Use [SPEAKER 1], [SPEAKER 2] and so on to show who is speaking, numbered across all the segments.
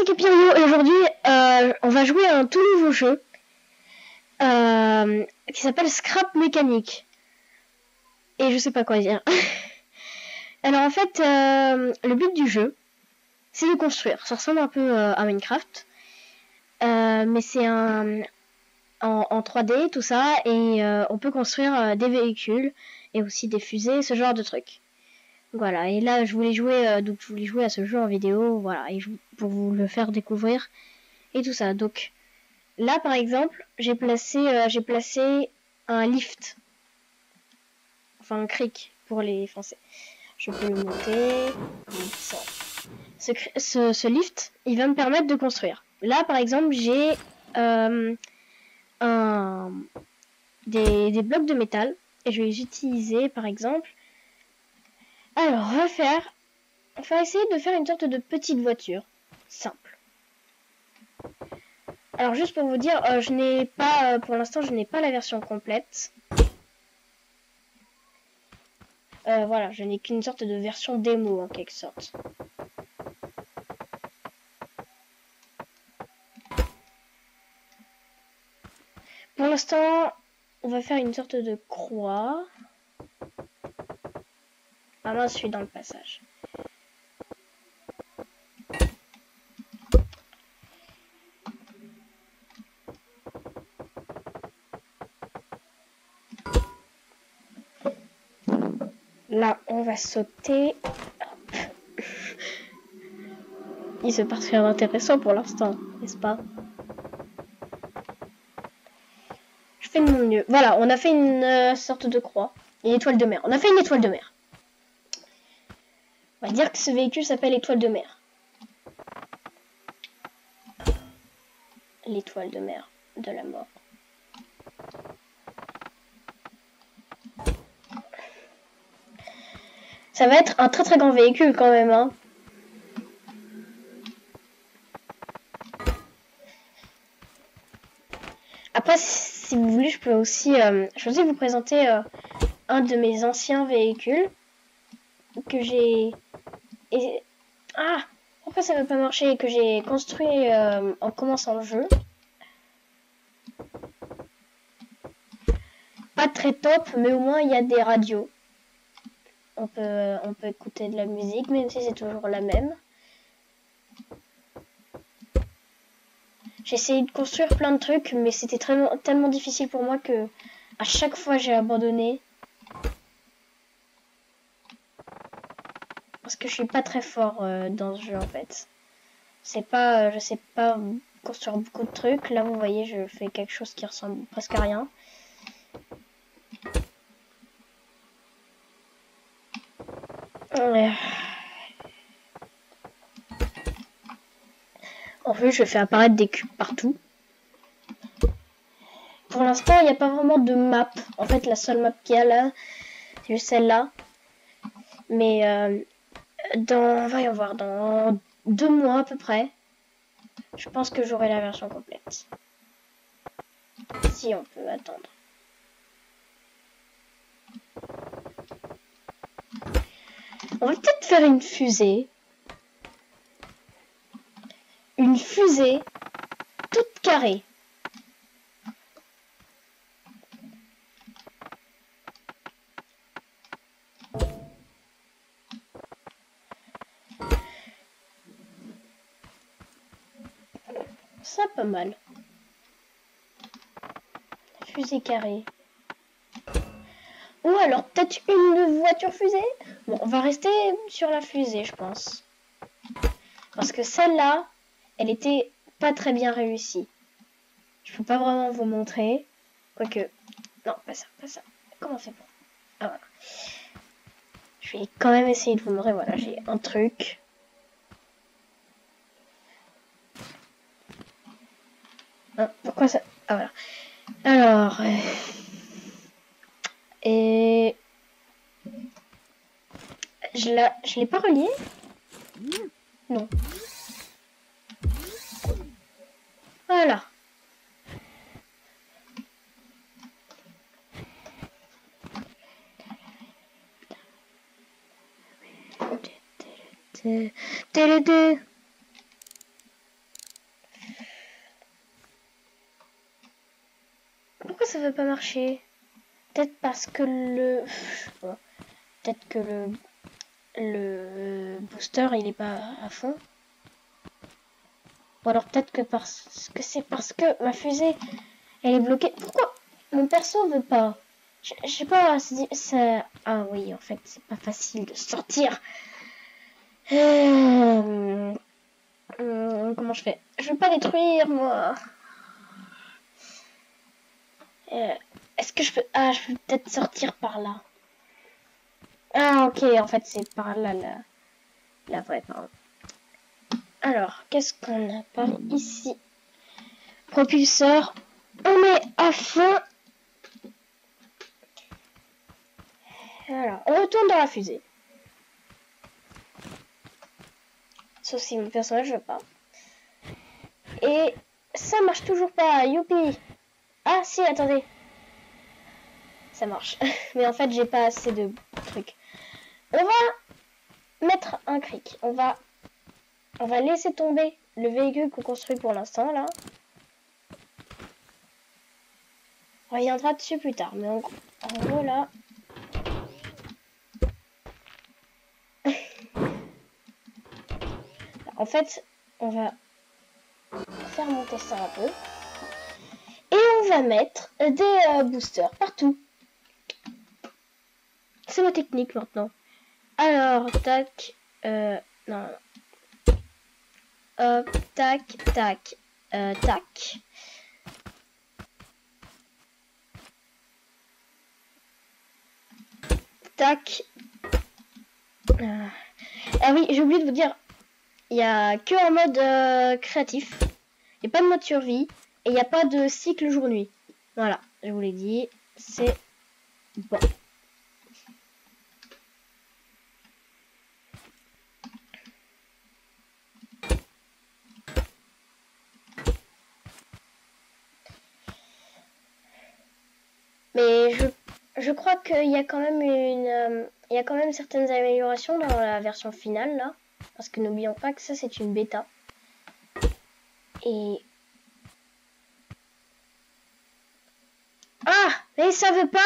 [SPEAKER 1] Capirio et aujourd'hui on va jouer à un tout nouveau jeu qui s'appelle Scrap Mécanique. Et je sais pas quoi dire. Alors en fait, le but du jeu, c'est de construire. Ça ressemble un peu à Minecraft, mais c'est en 3D tout ça, et on peut construire des véhicules et aussi des fusées, ce genre de trucs. Voilà, et là je voulais jouer à ce jeu en vidéo, voilà, et pour vous le faire découvrir et tout ça. Donc là par exemple, j'ai placé un lift, enfin un cric pour les Français. Je peux le monter comme ça. Ce lift, il va me permettre de construire. Là par exemple, j'ai des blocs de métal et je vais les utiliser par exemple. Alors on va essayer de faire une sorte de petite voiture simple. Alors juste pour vous dire, je n'ai pas, pour l'instant je n'ai pas la version complète. Voilà, je n'ai qu'une sorte de version démo en quelque sorte. Pour l'instant, on va faire une sorte de croix. Ah mince, je suis dans le passage. Là, on va sauter. Hop. Il se passe rien d'intéressant pour l'instant, n'est-ce pas? Je fais de mon mieux. Voilà, on a fait une sorte de croix. Une étoile de mer. On a fait une étoile de mer. On va dire que ce véhicule s'appelle étoile de mer. L'étoile de mer de la mort. Ça va être un très très grand véhicule quand même, hein. Après, si vous voulez, je peux aussi vous présenter un de mes anciens véhicules que j'ai... Ah, pourquoi ça veut pas marcher? Que j'ai construit en commençant le jeu. Pas très top, mais au moins il y a des radios. On peut écouter de la musique, même si c'est toujours la même. J'ai essayé de construire plein de trucs, mais c'était tellement difficile pour moi que à chaque fois j'ai abandonné. Parce que je suis pas très fort dans ce jeu en fait. Je sais pas construire beaucoup de trucs. Là vous voyez, je fais quelque chose qui ressemble presque à rien. En fait, je fais apparaître des cubes partout. Pour l'instant, il n'y a pas vraiment de map. En fait, la seule map qu'il y a là, c'est juste celle-là. Mais on va y en voir dans 2 mois à peu près. Je pense que j'aurai la version complète. Si on peut attendre. On va peut-être faire une fusée. Une fusée toute carrée. Ça, pas mal. Fusée carrée. Ou alors peut-être une voiture fusée. Bon, on va rester sur la fusée, je pense. Parce que celle-là, elle était pas très bien réussie. Je peux pas vraiment vous montrer. Quoique... Non, pas ça, pas ça. Comment c'est pour... Ah, voilà. Je vais quand même essayer de vous montrer. Voilà, j'ai un truc. Ah, pourquoi ça... Ah, voilà. Alors... Et... Je l'ai pas relié? Non. Voilà. veut pas marcher? Peut-être parce que peut-être que le booster il est pas à fond. Ou alors peut-être que c'est parce que ma fusée elle est bloquée. Pourquoi mon perso veut pas? Je sais pas, ça... Ah oui, en fait, c'est pas facile de sortir. Comment je fais? Je veux pas détruire, moi. Est-ce que je peux... Ah, je peux peut-être sortir par là. Ah, ok, en fait, c'est par là, la vraie, pardon. Alors, qu'est-ce qu'on a par ici? Propulseur. On est à fond. Alors, on retourne dans la fusée. Sauf si mon personnage veut pas. Et ça marche toujours pas. Youpi. Ah, si, attendez. Ça marche. Mais en fait, j'ai pas assez de trucs. On va mettre un cric. On va laisser tomber le véhicule qu'on construit pour l'instant, là. On reviendra dessus plus tard. Mais en gros, là... En fait, on va faire monter ça un peu. Et on va mettre des boosters partout. C'est ma technique maintenant. Alors, tac. Non. Hop, tac, tac, tac. Tac. Ah oui, j'ai oublié de vous dire. Il n'y a que en mode créatif. Il n'y a pas de mode survie. Et il n'y a pas de cycle jour-nuit. Voilà, je vous l'ai dit. C'est bon. Mais je crois qu'il y a quand même il y a quand même certaines améliorations dans la version finale là. Parce que n'oublions pas que ça c'est une bêta. Et... Ah! Mais ça veut pas!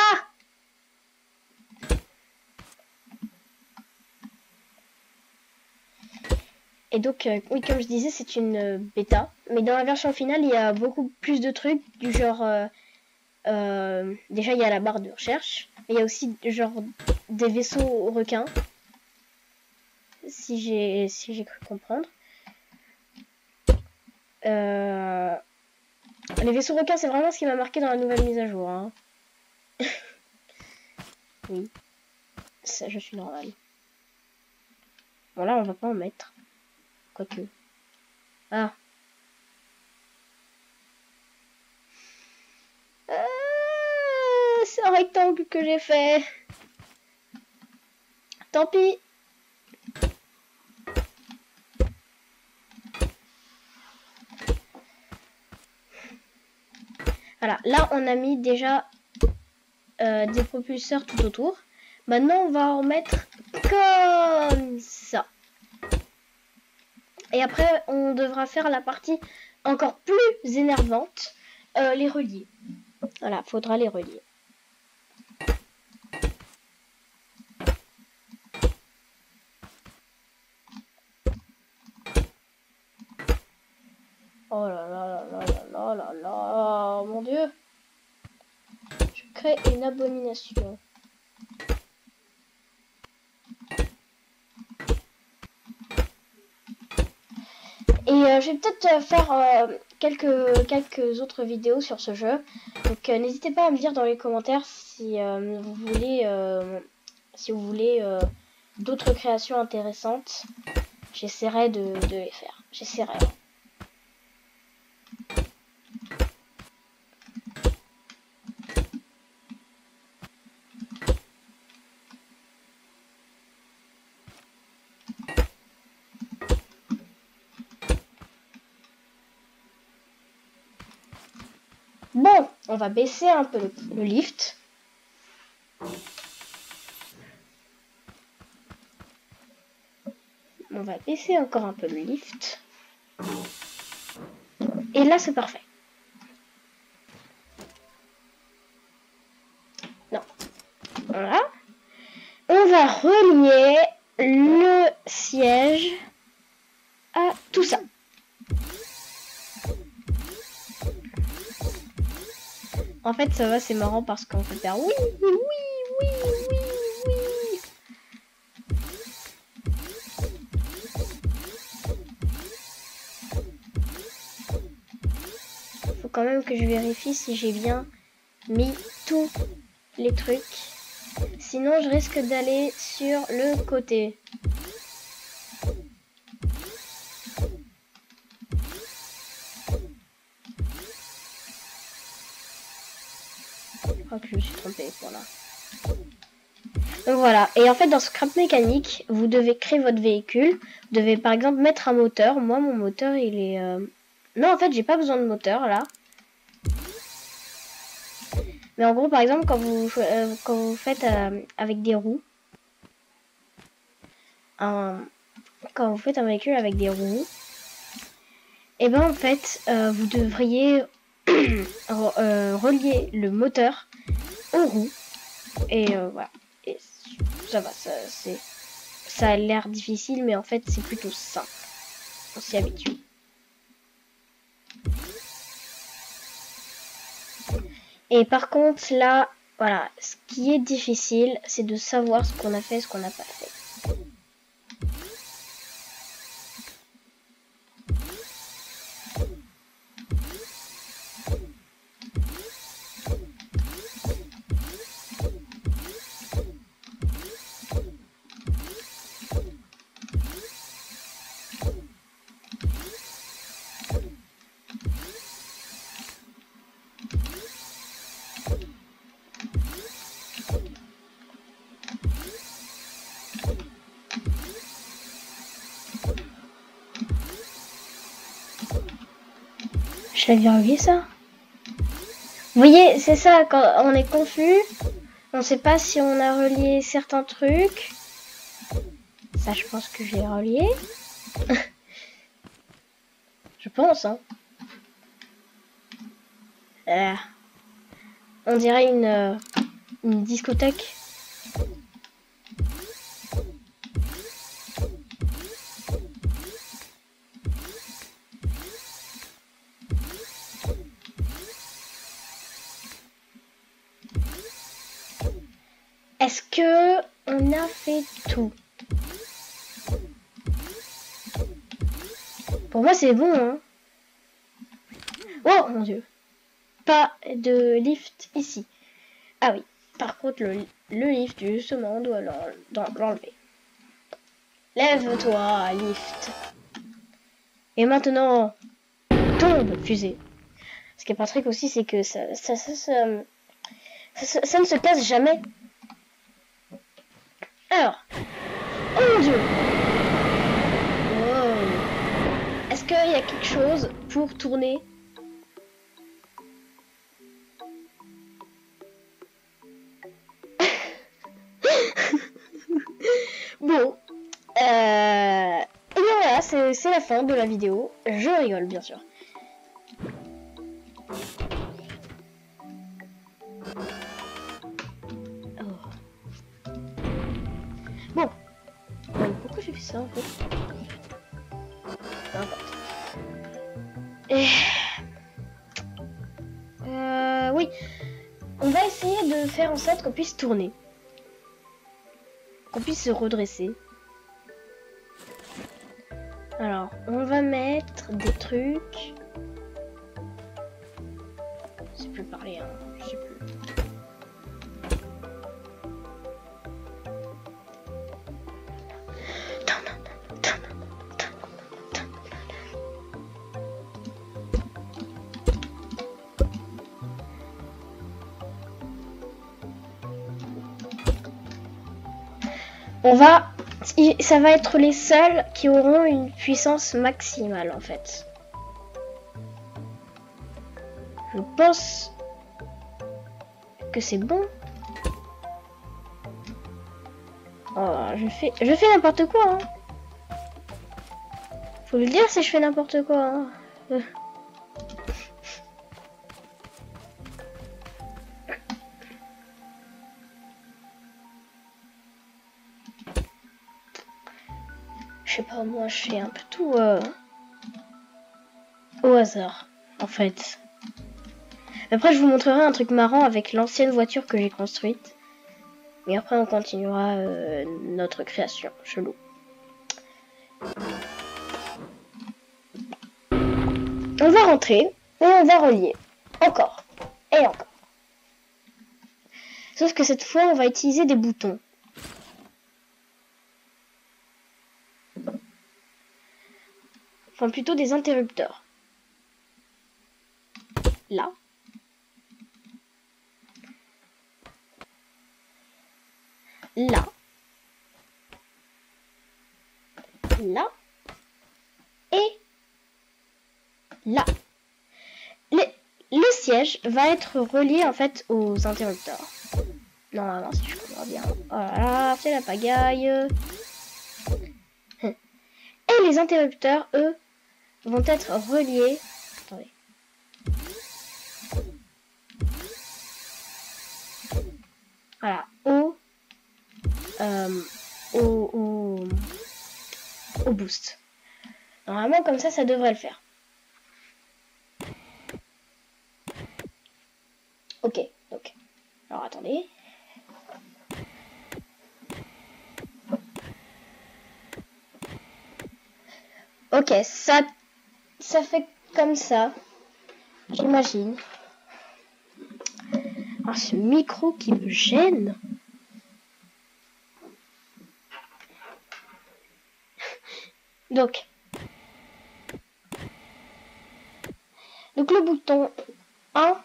[SPEAKER 1] Et donc, oui, comme je disais, c'est une bêta. Mais dans la version finale, il y a beaucoup plus de trucs du genre... déjà, il y a la barre de recherche. Mais il y a aussi genre des vaisseaux requins. Si j'ai cru comprendre. Les vaisseaux requins, c'est vraiment ce qui m'a marqué dans la nouvelle mise à jour. Hein. Oui. Ça, je suis normal. Bon, là, on va pas en mettre. Quoique. Ah. C'est un rectangle que j'ai fait. Tant pis. Voilà, là on a mis déjà des propulseurs tout autour. Maintenant on va en mettre comme ça. Et après on devra faire la partie encore plus énervante, les relier. Voilà, faudra les relier. Oh là là là là là là là, mon Dieu. Je crée une abomination. Et je vais peut-être faire quelques autres vidéos sur ce jeu. Donc n'hésitez pas à me dire dans les commentaires si vous voulez d'autres créations intéressantes. J'essaierai de les faire. J'essaierai. Bon, on va baisser un peu le lift. On va baisser encore un peu le lift. Et là, c'est parfait. relier le siège à tout ça. En fait, ça va, c'est marrant parce qu'on peut faire oui, oui, oui, oui, oui. Faut quand même que je vérifie si j'ai bien mis tous les trucs. Sinon, je risque d'aller sur le côté. Je crois que je me suis trompée, voilà. Donc voilà, et en fait dans Scrap Mécanique, vous devez créer votre véhicule. Vous devez par exemple mettre un moteur. Moi mon moteur il est... Non en fait j'ai pas besoin de moteur là. Mais en gros par exemple quand vous faites avec des roues, quand vous faites un véhicule avec des roues, et ben en fait vous devriez relier le moteur aux roues. Et voilà. Et ça va, ça a l'air difficile, mais en fait c'est plutôt simple. On s'y habitue. Et par contre là, voilà, ce qui est difficile, c'est de savoir ce qu'on a fait, ce qu'on n'a pas fait. Je l'avais relié ça. Vous voyez, c'est ça, quand on est confus, on sait pas si on a relié certains trucs. Ça, je pense que j'ai relié. Je pense, hein. On dirait une discothèque. Est-ce que on a fait tout? Pour moi, c'est bon, hein. Oh mon dieu. Pas de lift ici. Ah oui. Par contre, le lift, justement, on doit l'enlever. Lève-toi, lift. Et maintenant, tombe, fusée. Ce qui est pas truc aussi, c'est que ça ne se casse jamais. Alors. Oh mon dieu. Wow. Est-ce qu'il y a quelque chose pour tourner? Bon. Et bien voilà, c'est la fin de la vidéo. Je rigole, bien sûr. Oh. Bon. Pourquoi j'ai fait ça en fait? Peu importe. Et... oui. On va essayer de faire en sorte qu'on puisse tourner. Qu'on puisse se redresser. Alors, on va mettre des trucs. Je sais plus parler, hein. Je sais plus. On va... Ça va être les seuls qui auront une puissance maximale en fait. Je pense que c'est bon. Oh, je fais n'importe quoi. Hein. Faut le dire si je fais n'importe quoi. Hein. sais pas, moi je fais un peu tout au hasard, en fait. Après, je vous montrerai un truc marrant avec l'ancienne voiture que j'ai construite. Mais après, on continuera notre création chelou. On va rentrer et on va relier. Encore. Et encore. Sauf que cette fois, on va utiliser des boutons. Enfin, plutôt des interrupteurs. Là. Là. Là. Et là. Le siège va être relié en fait aux interrupteurs. Normalement, si je comprends bien. Voilà, c'est la pagaille. Et les interrupteurs, eux, vont être reliés. Attendez. Voilà, au boost. Normalement, comme ça devrait le faire. Ok, donc. Alors, attendez. Ok, ça fait comme ça. J'imagine. Alors, ce micro qui me gêne. Donc le bouton 1.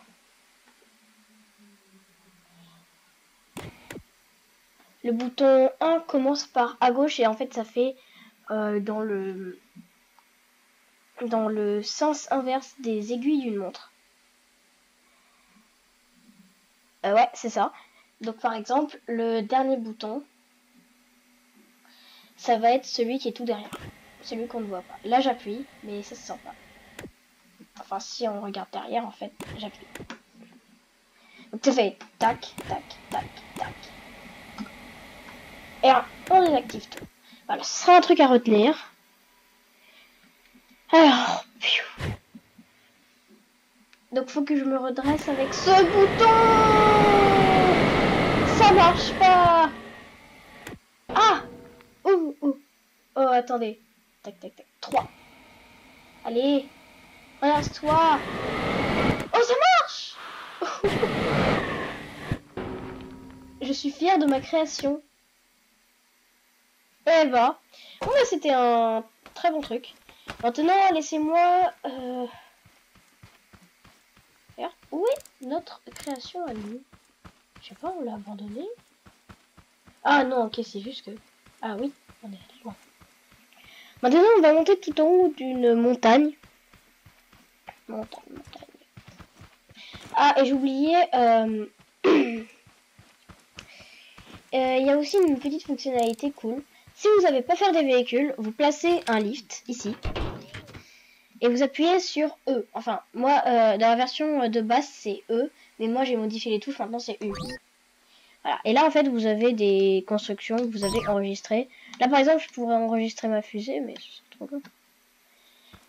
[SPEAKER 1] Le bouton 1 commence par à gauche et en fait ça fait dans le sens inverse des aiguilles d'une montre. Ouais, c'est ça. Donc par exemple, le dernier bouton, ça va être celui qui est tout derrière. Celui qu'on ne voit pas. Là j'appuie, mais ça se sent pas. Enfin si on regarde derrière, en fait, j'appuie. Donc ça fait tac, tac, tac, tac. Et on désactive tout. Voilà, ce sera un truc à retenir. Alors, donc faut que je me redresse avec ce bouton. Ça marche pas. Ah. Oh, attendez. Tac, tac, tac. 3. Allez. Relance-toi. Oh, ça marche. Je suis fière de ma création. Eh ben. Bon, bah, c'était un très bon truc. Maintenant, laissez-moi... Où est notre création à nous? Je sais pas, on l'a abandonné. Ah non, ok, c'est juste que... Ah oui, on est allé loin. Maintenant, on va monter tout en haut d'une montagne. Montagne. Ah, et j'oubliais... il y a aussi une petite fonctionnalité cool. Si vous savez pas faire des véhicules, vous placez un lift, ici. Et vous appuyez sur E. Enfin, moi, dans la version de base, c'est E. Mais moi, j'ai modifié les touches, maintenant c'est U. Voilà. Et là, en fait, vous avez des constructions que vous avez enregistrées. Là, par exemple, je pourrais enregistrer ma fusée, mais c'est trop cool.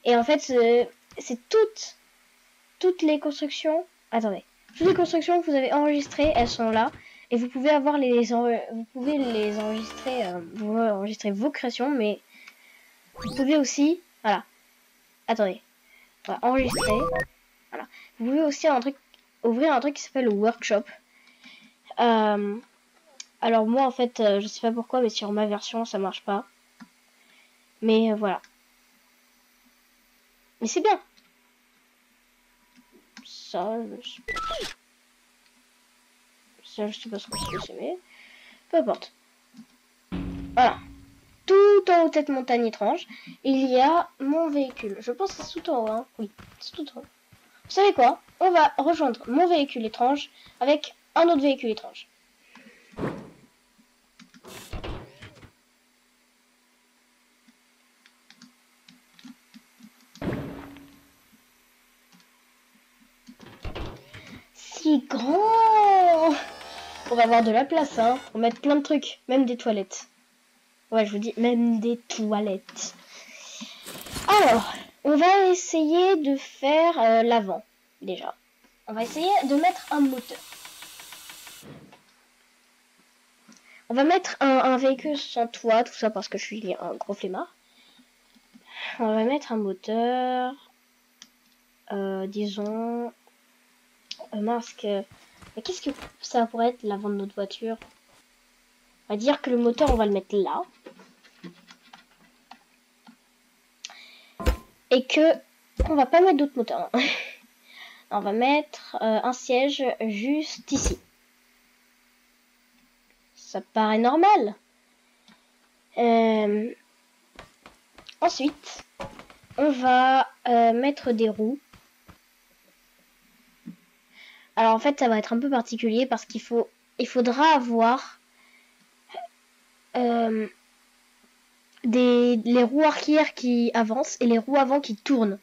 [SPEAKER 1] Et en fait, c'est toutes les constructions... Attendez. Toutes les constructions que vous avez enregistrées, elles sont là. Et vous pouvez avoir vous pouvez les enregistrer, vous enregistrer vos créations, mais vous pouvez aussi... Voilà. Attendez. On va enregistrer. Voilà. Vous pouvez aussi ouvrir un truc qui s'appelle le workshop. Alors moi en fait, je sais pas pourquoi, mais sur ma version ça marche pas. Mais voilà. Mais c'est bien. Ça, je sais pas ce que c'est, mais peu importe. Voilà. Tout en haut de cette montagne étrange, il y a mon véhicule. Je pense que c'est tout en haut, hein. Oui, c'est tout en haut. Vous savez quoi? On va rejoindre mon véhicule étrange avec un autre véhicule étrange. Si grand! On va avoir de la place, hein. On va mettre plein de trucs, même des toilettes. Ouais, je vous dis, même des toilettes. Alors, on va essayer de faire l'avant, déjà. On va essayer de mettre un moteur. On va mettre un véhicule sans toit, tout ça parce que je suis un gros flemmard. On va mettre un moteur, disons, mince que... Mais qu'est-ce que ça pourrait être l'avant de notre voiture? On va dire que le moteur, on va le mettre là. Et que on va pas mettre d'autres moteurs. Non. On va mettre un siège juste ici. Ça paraît normal. Ensuite, on va mettre des roues. Alors en fait, ça va être un peu particulier parce qu'il faudra avoir les roues arrière qui avancent et les roues avant qui tournent.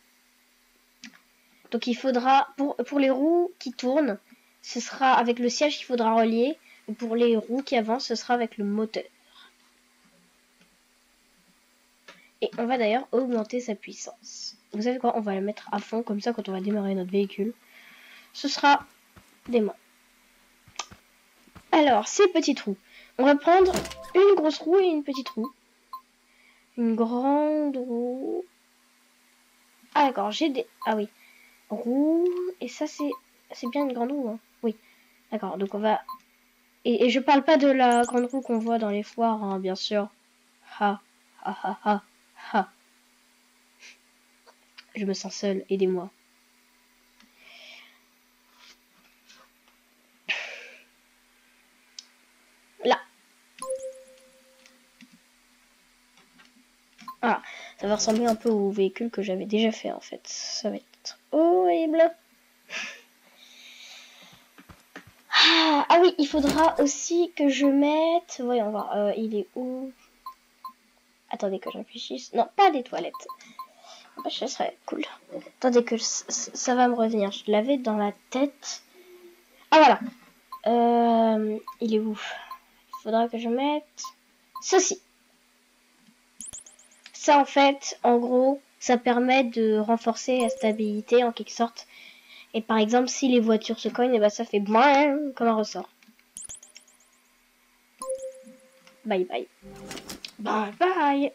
[SPEAKER 1] Donc il faudra, pour les roues qui tournent, ce sera avec le siège qu'il faudra relier. Et pour les roues qui avancent, ce sera avec le moteur. Et on va d'ailleurs augmenter sa puissance. Vous savez quoi? On va la mettre à fond, comme ça quand on va démarrer notre véhicule, ce sera dément. Alors, ces petites roues. On va prendre une grosse roue et une petite roue. Une grande roue. Ah d'accord, j'ai des... Ah oui. Roue. Et ça c'est bien une grande roue. Hein. Oui. D'accord, donc on va... Et je parle pas de la grande roue qu'on voit dans les foires, hein, bien sûr. Ha. Ha ha ha. Ha. Je me sens seule, aidez-moi. Là. Voilà. Ça va ressembler un peu au véhicule que j'avais déjà fait en fait. Ça va être horrible. Ah oui, il faudra aussi que je mette... Voyons voir, il est où? Attendez que je réfléchisse. Non, pas des toilettes. Ça serait cool. Attendez que ça va me revenir. Je l'avais dans la tête. Ah voilà. Il est où? Il faudra que je mette ceci. Ça en fait, en gros, ça permet de renforcer la stabilité en quelque sorte. Et par exemple, si les voitures se cognent, et ben ça fait boing comme un ressort. Bye bye. Bye bye.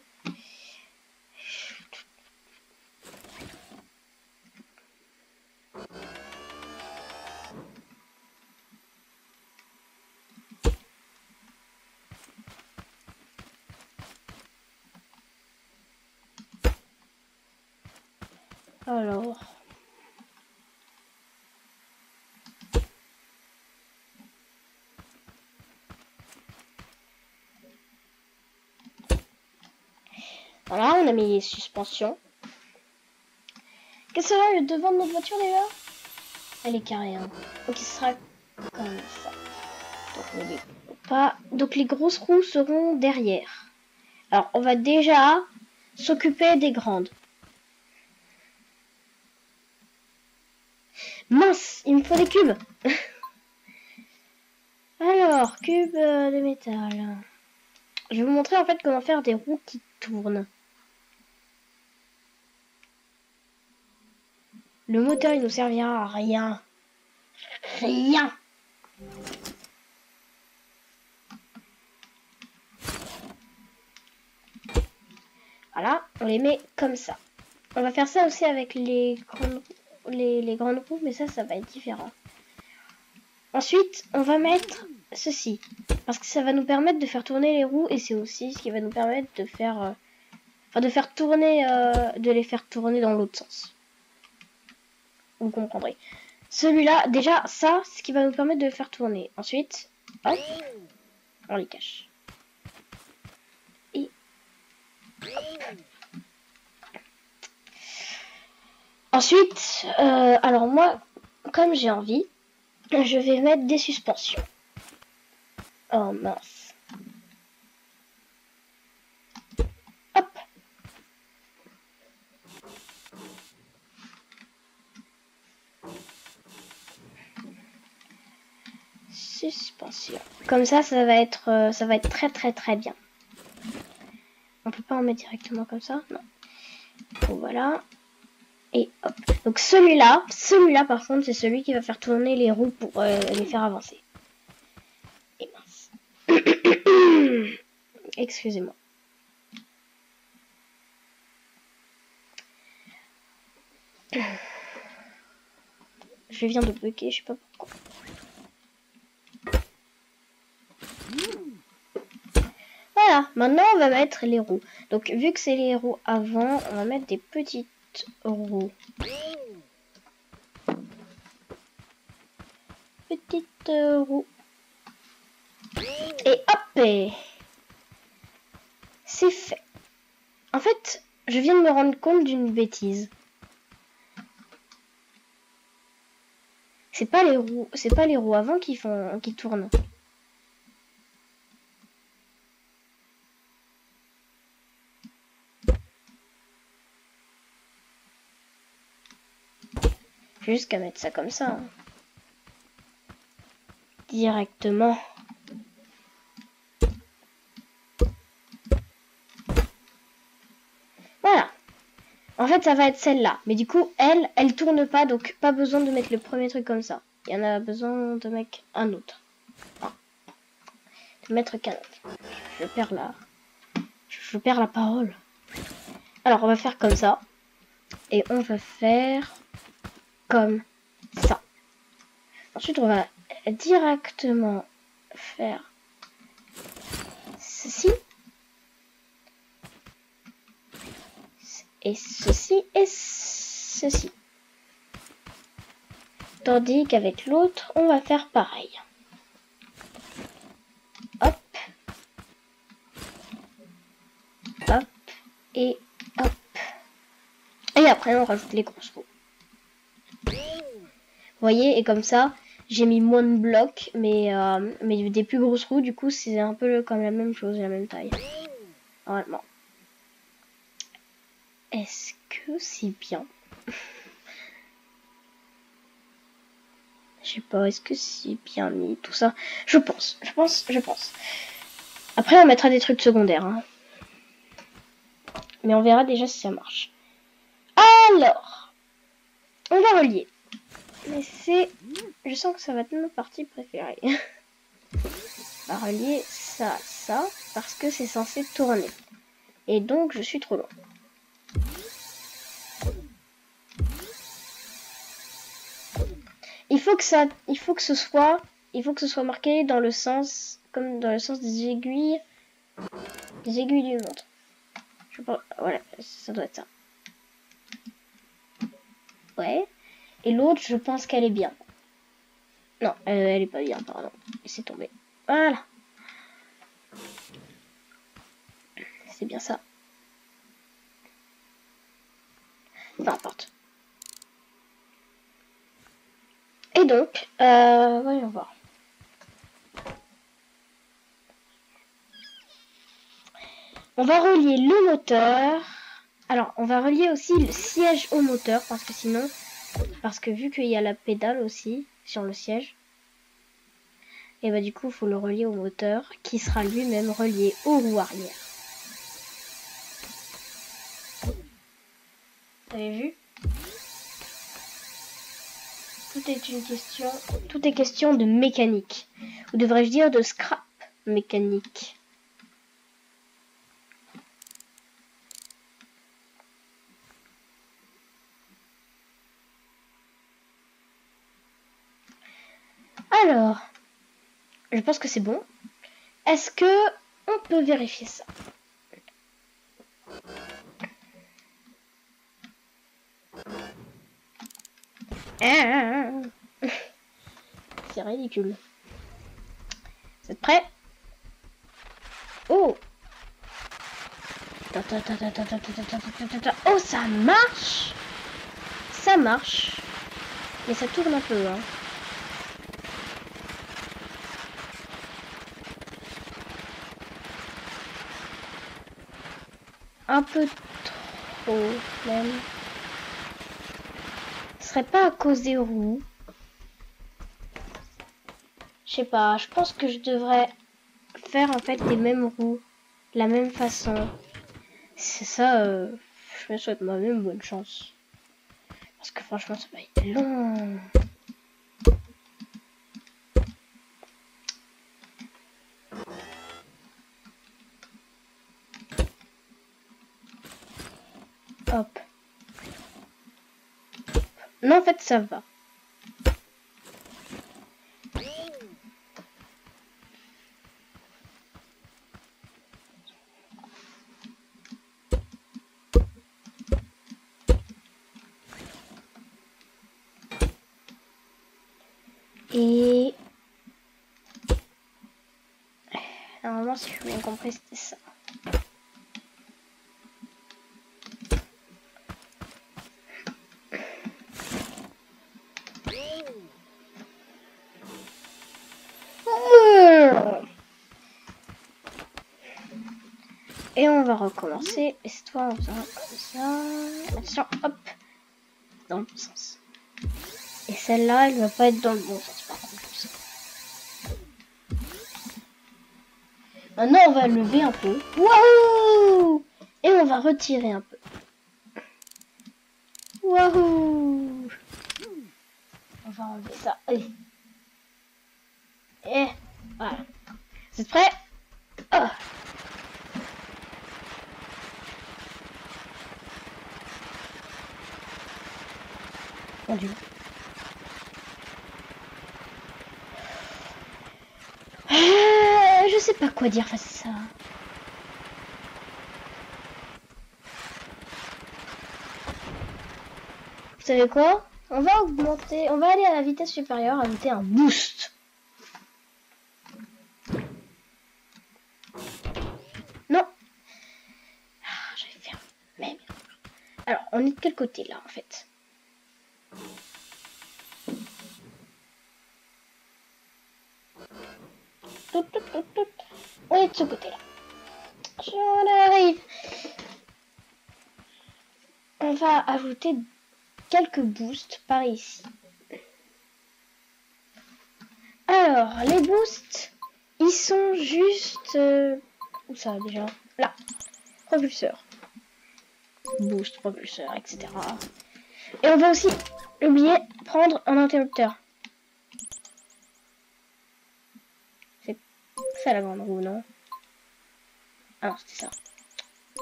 [SPEAKER 1] Alors... Voilà, on a mis les suspensions. Qu'est-ce que ça va le devant de notre voiture déjà? Elle est carrée, hein. Donc il sera comme ça. Donc, pas... Donc les grosses roues seront derrière. Alors on va déjà s'occuper des grandes. Mince, il me faut des cubes. Alors, cubes de métal. Je vais vous montrer en fait comment faire des roues qui tournent. Le moteur il nous servira à rien. Rien. Voilà, on les met comme ça. On va faire ça aussi avec les grandes roues, mais ça va être différent. Ensuite, on va mettre ceci. Parce que ça va nous permettre de faire tourner les roues et c'est aussi ce qui va nous permettre de faire... de les faire tourner dans l'autre sens. Vous comprendrez. Celui-là, déjà, ça, c'est ce qui va nous permettre de les faire tourner. Ensuite, hop, on les cache. Et hop. Ensuite, alors moi, comme j'ai envie, je vais mettre des suspensions. Oh mince. Hop. Suspension. Comme ça va être très très très bien. On peut pas en mettre directement comme ça, non. Donc voilà. Et hop. Donc celui-là par contre, c'est celui qui va faire tourner les roues pour les faire avancer. Et mince. Excusez-moi. Je viens de bugger, je sais pas pourquoi. Voilà, maintenant on va mettre les roues. Donc vu que c'est les roues avant, on va mettre des petites roues. Petites roues. Et hop, c'est fait. En fait, je viens de me rendre compte d'une bêtise. C'est pas les roues avant qui tournent. J'ai juste qu'à mettre ça comme ça. Hein. Directement. Voilà. En fait, ça va être celle-là. Mais du coup, elle tourne pas, donc pas besoin de mettre le premier truc comme ça. Il y en a besoin de mettre un autre. Enfin, de mettre qu'un autre. Je perds la parole. Alors, on va faire comme ça. Et on va faire comme ça. Ensuite, on va directement faire ceci. Et ceci et ceci. Tandis qu'avec l'autre, on va faire pareil. Hop. Hop. Et hop. Et après, on rajoute les grosses roues. Vous voyez, et comme ça, j'ai mis moins de blocs, mais des plus grosses roues, du coup, c'est un peu comme la même chose, la même taille. Normalement. Est-ce que c'est bien? Je sais pas, est-ce que c'est bien mis, tout ça? Je pense. Après, on mettra des trucs secondaires. Hein. Mais on verra déjà si ça marche. Alors, on va relier. Mais c'est... Je sens que ça va être ma partie préférée. On va relier ça à ça, parce que c'est censé tourner. Et donc, je suis trop loin. Il faut que ce soit marqué dans le sens, comme dans le sens des aiguilles d'une montre. Je sais pas, voilà, ça doit être ça. Ouais. Et l'autre, je pense qu'elle est bien. Non, elle est pas bien, pardon. Laissez tomber. Voilà. C'est bien ça. Peu importe. Et donc, voyons voir. On va relier le moteur. Alors, on va relier aussi le siège au moteur, parce que vu qu'il y a la pédale aussi sur le siège, et bah du coup, il faut le relier au moteur, qui sera lui-même relié aux roues arrière. Vous avez vu? Tout est question de mécanique. Ou devrais-je dire de scrap mécanique. Alors, je pense que c'est bon. Est-ce que on peut vérifier ça? C'est ridicule. Vous êtes prêts? Oh! Oh, ça marche! Ça marche. Mais ça tourne un peu, hein. Un peu trop, même. Ce serait pas à cause des roues. Je sais pas, je pense que je devrais faire en fait les mêmes roues, de la même façon. C'est ça, je me souhaite moi-même bonne chance. Parce que franchement, ça va être long. Hop. Non, en fait, ça va. Et normalement, si je bien compris, c'était ça. Et on va recommencer. Et cette fois, on fera comme ça. Attention, hop. Dans le bon sens. Et celle-là, elle va pas être dans le bon sens, par contre. Maintenant, on va lever un peu. Waouh! Et on va retirer un peu. Waouh! On va enlever ça. Allez. Et voilà. Vous êtes prêts? Oh. Mon Dieu. Je sais pas quoi dire face à ça. Vous savez quoi? On va augmenter, on va aller à la vitesse supérieure, ajouter un boost. Non. Ah, j'avais fait un même. Alors, on est de quel côté là en fait? On est de ce côté là. J'en arrive. On va ajouter quelques boosts par ici. Alors, les boosts, ils sont juste... où ça déjà? Là. Propulseur. Boost, propulseur, etc. Et on va aussi, oublier, prendre un interrupteur. C'est ça la grande roue, non? Ah non, c'était ça.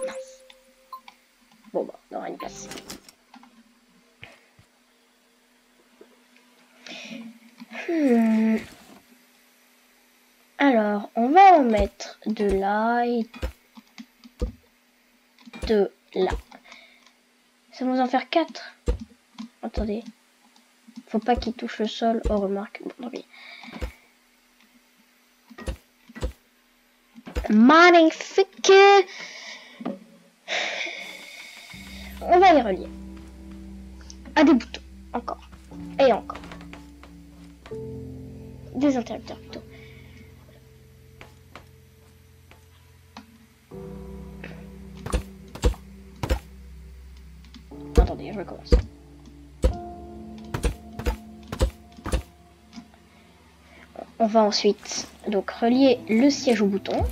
[SPEAKER 1] Mince. Bon bah, on aura une place. Alors, on va en mettre de là et de là. Ça va nous en faire 4. Attendez. Faut pas qu'il touche le sol. Oh, remarque. Bon, tant pis. Magnifique. On va les relier. À des boutons. Encore. Et encore. Des interrupteurs plutôt. Attendez, je recommence. On va ensuite donc relier le siège au bouton.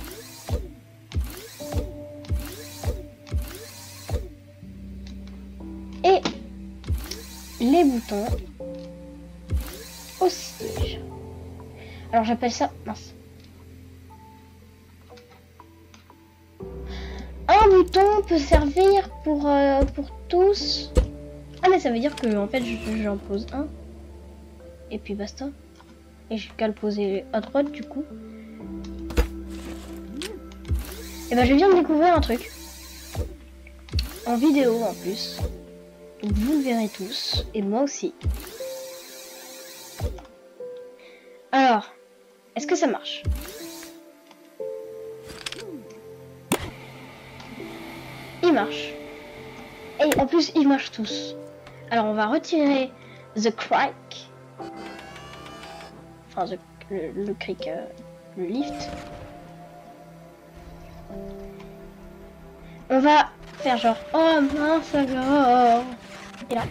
[SPEAKER 1] Et les boutons au siège. Alors j'appelle ça... mince. Un bouton peut servir pour tous. Ah mais ça veut dire que en fait j'en pose un. Et puis basta. Et j'ai qu'à le poser à droite du coup. Et ben je viens de découvrir un truc. En vidéo en plus. Donc vous le verrez tous. Et moi aussi. Alors, est-ce que ça marche? Il marche. Et en plus, ils marchent tous. Alors, on va retirer the crack. Enfin, le cric, le lift. On va faire genre, oh mince alors. Et là.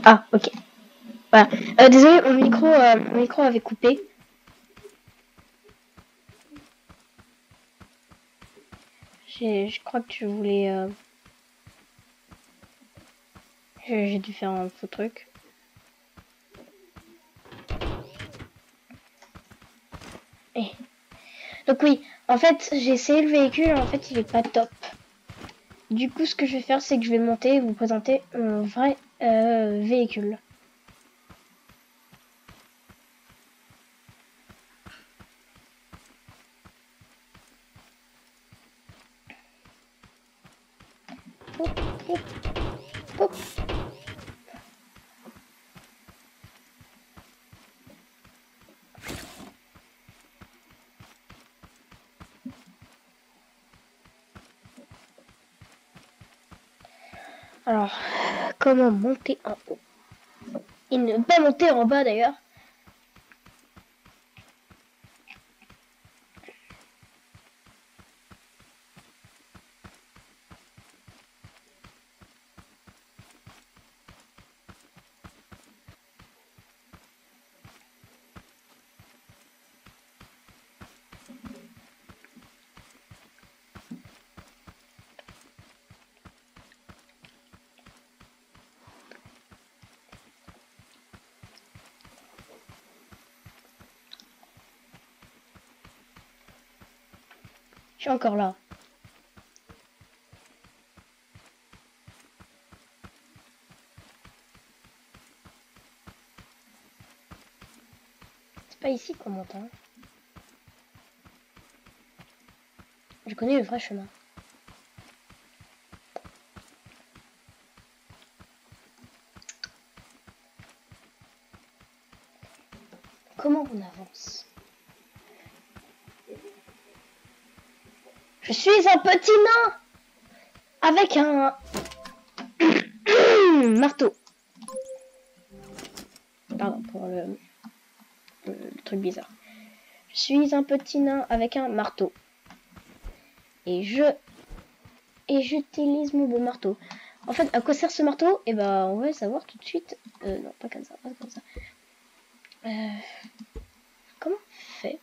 [SPEAKER 1] Ah, ok. Voilà. Désolé, mon micro avait coupé. Je crois que tu voulais... J'ai dû faire un faux truc. Et... Donc oui, en fait, j'ai essayé le véhicule, en fait, il est pas top. Du coup, ce que je vais faire, c'est que je vais monter et vous présenter mon vrai véhicule. Hop, hop, hop. Alors, comment monter en haut? Et ne pas monter en bas d'ailleurs. Je suis encore là. C'est pas ici qu'on monte, hein. Je connais le vrai chemin. Comment on avance? Je suis un petit nain avec un marteau. Pardon pour le truc bizarre. Je suis un petit nain avec un marteau. Et j'utilise mon beau marteau. En fait, à quoi sert ce marteau? Eh ben, on va le savoir tout de suite. Non, pas comme ça, pas comme ça. Comment on fait?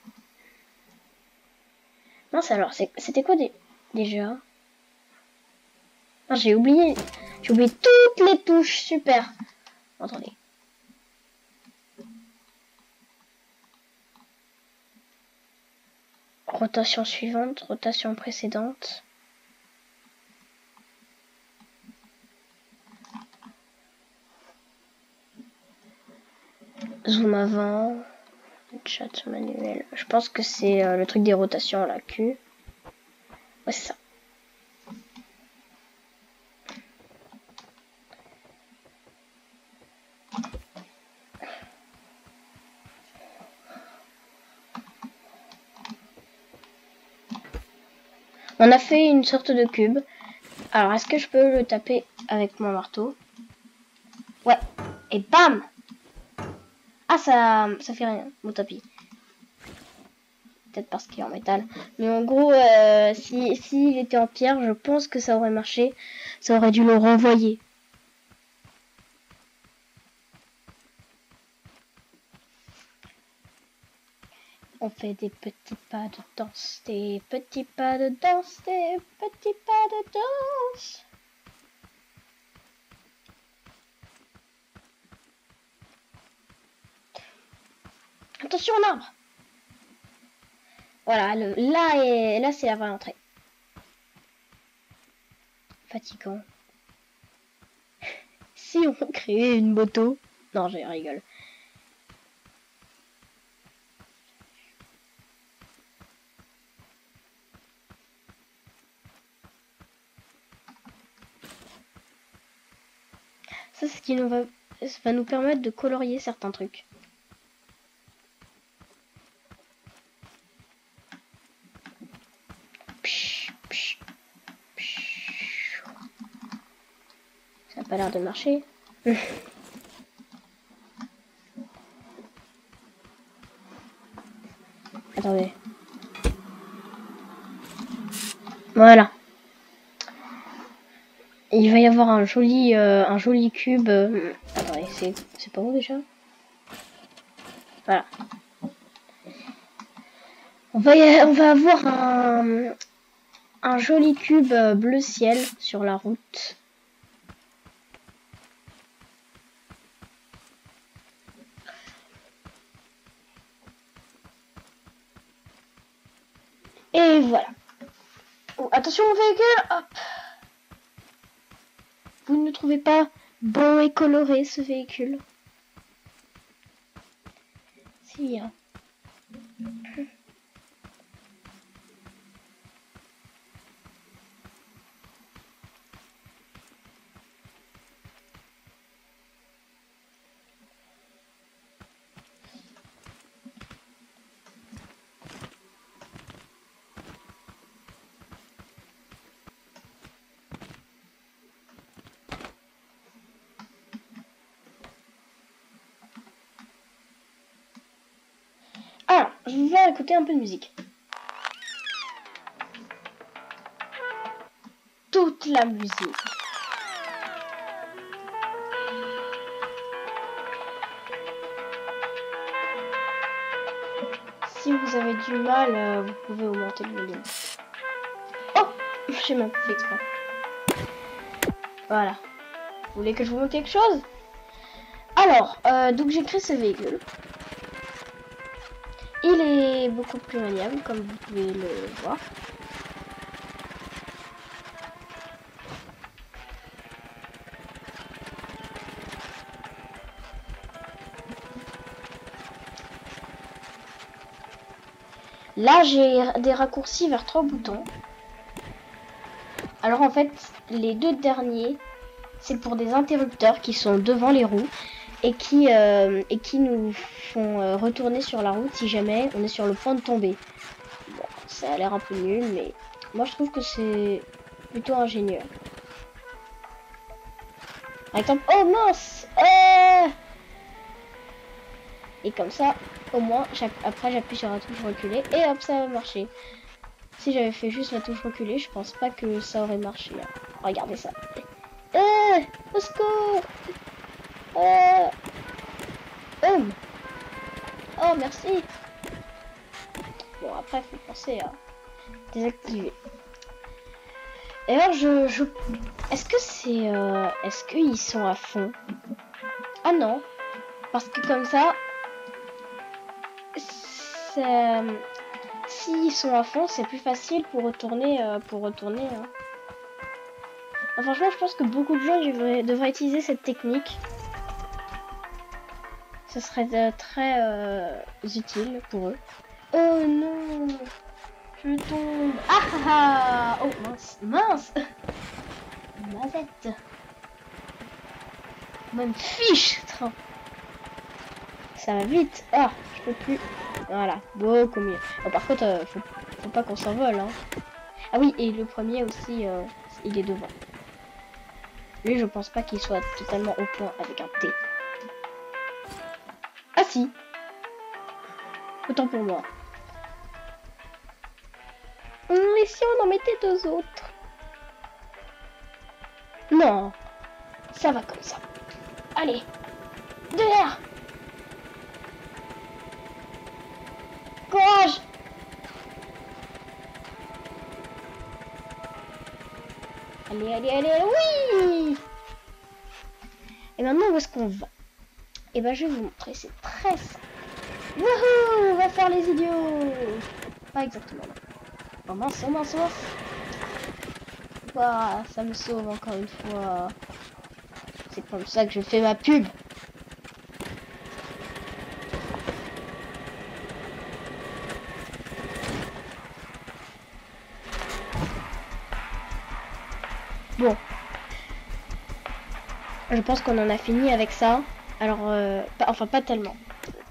[SPEAKER 1] Mince alors, c'était quoi déjà? Ah, j'ai oublié toutes les touches, super. Attendez. Rotation suivante, rotation précédente. Zoom avant. Chat manuel. Je pense que c'est le truc des rotations, la Q. Ouais, c'est ça. On a fait une sorte de cube. Alors, est-ce que je peux le taper avec mon marteau? Ouais. Et bam! Ah, ça fait rien, mon tapis. Peut-être parce qu'il est en métal. Mais en gros, s'il était en pierre, je pense que ça aurait marché. Ça aurait dû le renvoyer. On fait des petits pas de danse, des petits pas de danse, des petits pas de danse. Attention au arbre. Voilà, là c'est la vraie entrée. Fatigant. Si on créait une moto. Non, je rigole. Ça, c'est ce qui va nous permettre de colorier certains trucs. Ça n'a pas l'air de marcher. Attendez. Voilà. Il va y avoir un joli cube. Attendez. c'est pas où déjà? Voilà. On va avoir un joli cube bleu ciel sur la route. Et voilà. Oh, attention mon véhicule. Hop. Vous ne trouvez pas beau et coloré ce véhicule? Si, hein. Alors, je vais écouter un peu de musique. Toute la musique. Si vous avez du mal, vous pouvez augmenter le volume. Oh, j'ai même fait exprès. Voilà. Vous voulez que je vous montre quelque chose? Alors, donc j'ai créé ce véhicule. Il est beaucoup plus maniable, comme vous pouvez le voir. Là, j'ai des raccourcis vers 3 boutons. Alors en fait, les deux derniers, c'est pour des interrupteurs qui sont devant les roues et qui nous font retourner sur la route si jamais on est sur le point de tomber. Bon, ça a l'air un peu nul, mais moi je trouve que c'est plutôt ingénieux. Par exemple, oh mince, et comme ça, au moins, après j'appuie sur la touche reculée et hop, ça va marcher. Si j'avais fait juste la touche reculée, je pense pas que ça aurait marché. Regardez ça. Au secours. Oh, merci. Bon, après, il faut penser à désactiver. Et alors, est-ce que c'est... est-ce qu'ils sont à fond? Ah non. Parce que comme ça... S'ils sont à fond, c'est plus facile pour retourner... Hein. Enfin, franchement, je pense que beaucoup de gens devraient utiliser cette technique. Ce serait très utile pour eux. Oh non! Je tombe! Ah ah ah! Oh mince! Mince! Mazette! Même fiche! Ça va vite! Ah! Je peux plus! Voilà, beaucoup mieux. Oh, par contre, faut pas qu'on s'envole, hein. Ah oui, et le premier aussi, il est devant. Lui, je pense pas qu'il soit totalement au point avec un T. Ah si! Autant pour moi. Et si on en mettait deux autres? Non, ça va comme ça. Allez, derrière. Courage. Allez, allez, allez, oui. Et maintenant, où est-ce qu'on va? Et ben, je vais vous montrer, c'est très simple. Wouhou, on va faire les idiots. Pas exactement. Oh mince, oh mince, oh mince. Ouah, ça me sauve encore une fois. C'est comme ça que je fais ma pub. Bon. Je pense qu'on en a fini avec ça. Alors, enfin pas tellement.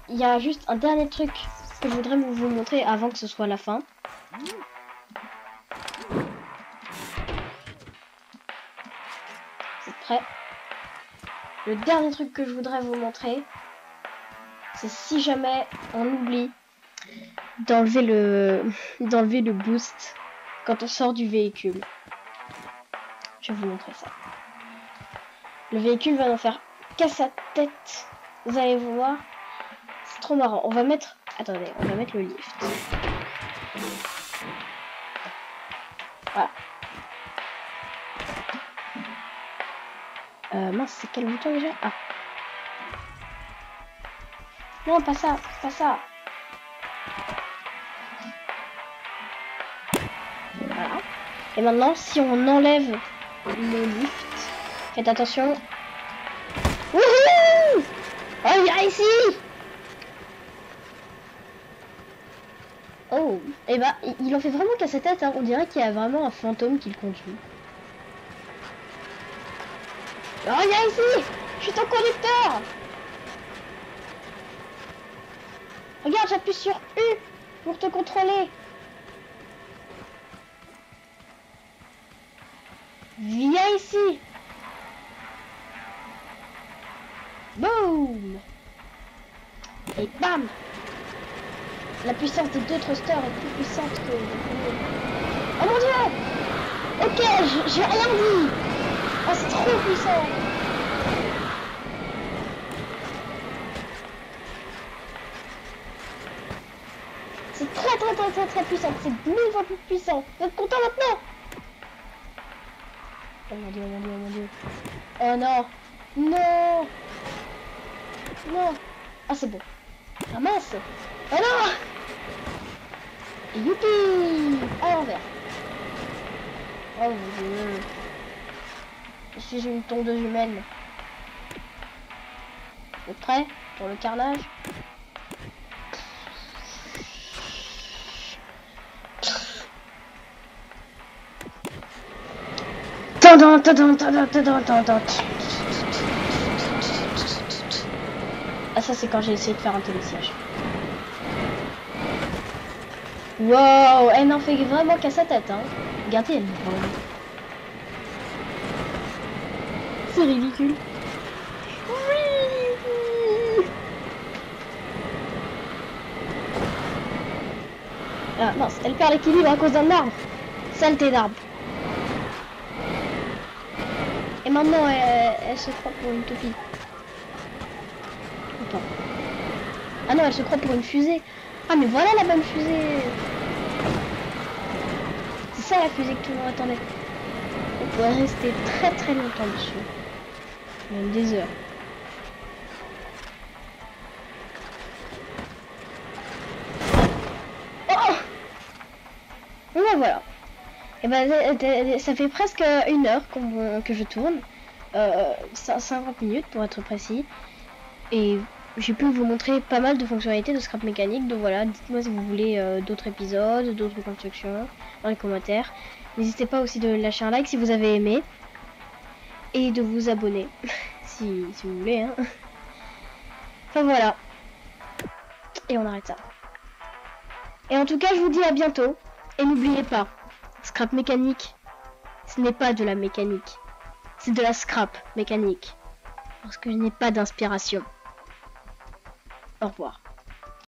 [SPEAKER 1] Il y a juste un dernier truc que je voudrais vous montrer avant que ce soit la fin. C'est prêt. Le dernier truc que je voudrais vous montrer, c'est si jamais on oublie d'enlever le boost quand on sort du véhicule. Je vais vous montrer ça. Le véhicule va en faire casse à tête. Vous allez voir. C'est trop marrant. On va mettre... Attendez, on va mettre le lift. Voilà. Mince, c'est quel bouton déjà? Ah. Non, pas ça, pas ça. Voilà. Et maintenant, si on enlève le lift, faites attention. Wouhou! Oh, viens ici! Oh, et bah, il en fait vraiment qu'à sa tête, hein. On dirait qu'il y a vraiment un fantôme qui le conduit. Oh, viens ici! Je suis ton conducteur! Regarde, j'appuie sur U pour te contrôler. Viens ici! Boum! Et bam! La puissance des deux thrusters est plus puissante que le premier. Oh mon dieu! Ok, j'ai rien dit! Oh, c'est trop puissant! C'est très puissant. C'est 1000 fois plus puissant. Vous êtes content maintenant? Oh mon dieu, oh mon dieu, oh mon dieu. Oh non! Non! Non! Ah, c'est bon. Ah mince! Oh non! Youpi! À l'envers. Oh mon dieu. Je suis une tondeuse humaine. Vous êtes prêts pour le carnage? Ah, ça c'est quand j'ai essayé de faire un télésiège. Wow, elle n'en fait vraiment qu'à sa tête, hein. Regardez, elle vole. C'est ridicule. Ah mince, elle perd l'équilibre à cause d'un arbre. Saleté d'arbre. Et maintenant, elle se croit pour une toupie. Ou pas. Ah non, elle se croit pour une fusée. Ah mais voilà la bonne fusée. C'est ça la fusée que tout le monde attendait. On pourrait rester très longtemps dessus. Même des heures. Oh! Bon ben voilà. Et ben ça fait presque 1 heure que je tourne. 50 minutes pour être précis. Et j'ai pu vous montrer pas mal de fonctionnalités de scrap mécanique. Donc voilà, dites-moi si vous voulez d'autres épisodes, d'autres constructions dans les commentaires. N'hésitez pas aussi de lâcher un like si vous avez aimé. Et de vous abonner si vous voulez. Hein. Enfin voilà. Et on arrête ça. Et en tout cas, je vous dis à bientôt. Et n'oubliez pas, scrap mécanique, ce n'est pas de la mécanique. C'est de la scrap mécanique. Parce que je n'ai pas d'inspiration. Au revoir.